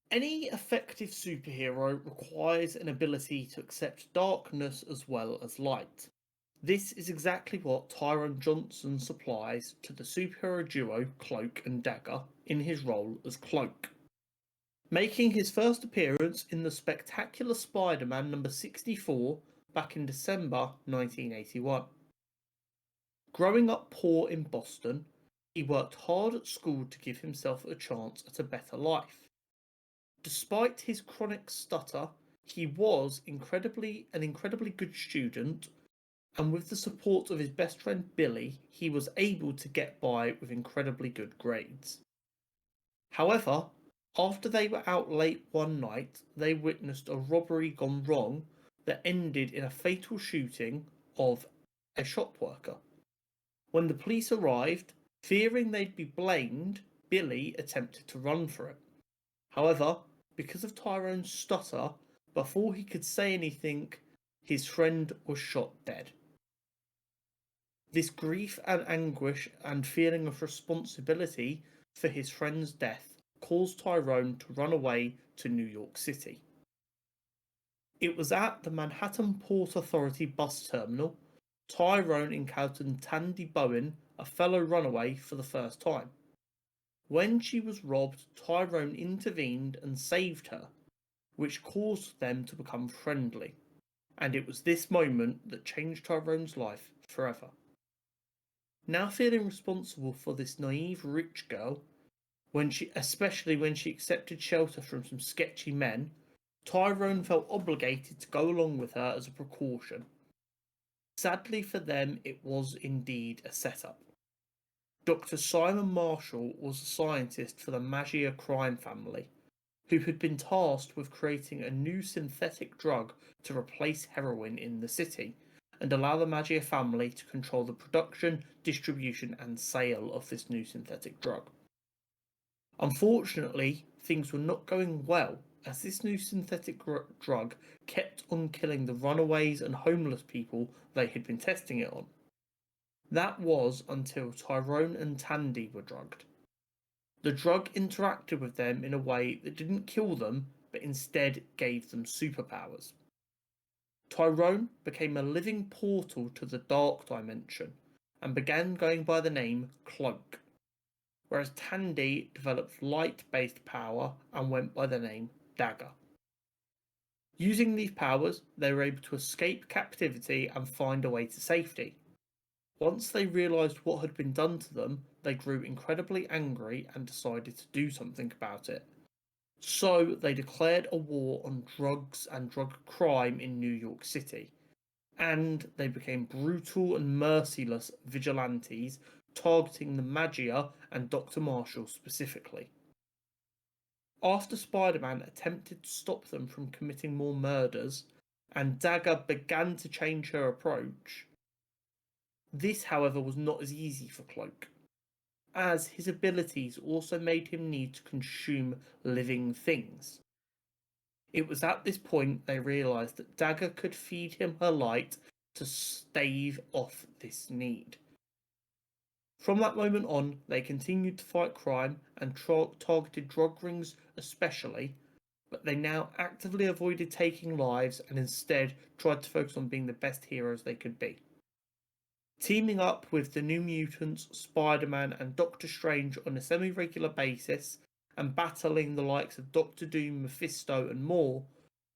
Any effective superhero requires an ability to accept darkness as well as light. This is exactly what Tyrone Johnson supplies to the superhero duo Cloak and Dagger in his role as Cloak, making his first appearance in the Spectacular Spider-Man number 64 back in December 1981. Growing up poor in Boston, he worked hard at school to give himself a chance at a better life. Despite his chronic stutter, he was an incredibly good student, and with the support of his best friend Billy, he was able to get by with incredibly good grades. However, after they were out late one night, they witnessed a robbery gone wrong that ended in a fatal shooting of a shop worker. When the police arrived, fearing they'd be blamed, Billy attempted to run for it. However, because of Tyrone's stutter, before he could say anything, his friend was shot dead. This grief and anguish and feeling of responsibility for his friend's death caused Tyrone to run away to New York City. It was at the Manhattan Port Authority bus terminal Tyrone encountered Tandy Bowen, a fellow runaway, for the first time. When she was robbed, Tyrone intervened and saved her, which caused them to become friendly, and it was this moment that changed Tyrone's life forever. Now feeling responsible for this naive rich girl, especially when she accepted shelter from some sketchy men, Tyrone felt obligated to go along with her as a precaution. Sadly for them, it was indeed a setup. Dr. Simon Marshall was a scientist for the Magia crime family, who had been tasked with creating a new synthetic drug to replace heroin in the city and allow the Magia family to control the production, distribution, and sale of this new synthetic drug. Unfortunately, things were not going well, as this new synthetic drug kept on killing the runaways and homeless people they had been testing it on. That was until Tyrone and Tandy were drugged. The drug interacted with them in a way that didn't kill them, but instead gave them superpowers. Tyrone became a living portal to the dark dimension and began going by the name Cloak, whereas Tandy developed light-based power and went by the name Dagger. Using these powers, they were able to escape captivity and find a way to safety. Once they realised what had been done to them, they grew incredibly angry and decided to do something about it. So they declared a war on drugs and drug crime in New York City, and they became brutal and merciless vigilantes targeting the Magia and Dr. Marshall specifically. After Spider-Man attempted to stop them from committing more murders, and Dagger began to change her approach, this, however, was not as easy for Cloak, as his abilities also made him need to consume living things. It was at this point they realised that Dagger could feed him her light to stave off this need. From that moment on, they continued to fight crime and targeted drug rings especially, but they now actively avoided taking lives and instead tried to focus on being the best heroes they could be. Teaming up with the New Mutants, Spider-Man and Doctor Strange on a semi-regular basis and battling the likes of Doctor Doom, Mephisto and more,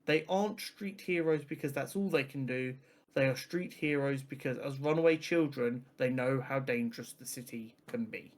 they aren't street heroes because that's all they can do. They are street heroes because as runaway children, they know how dangerous the city can be.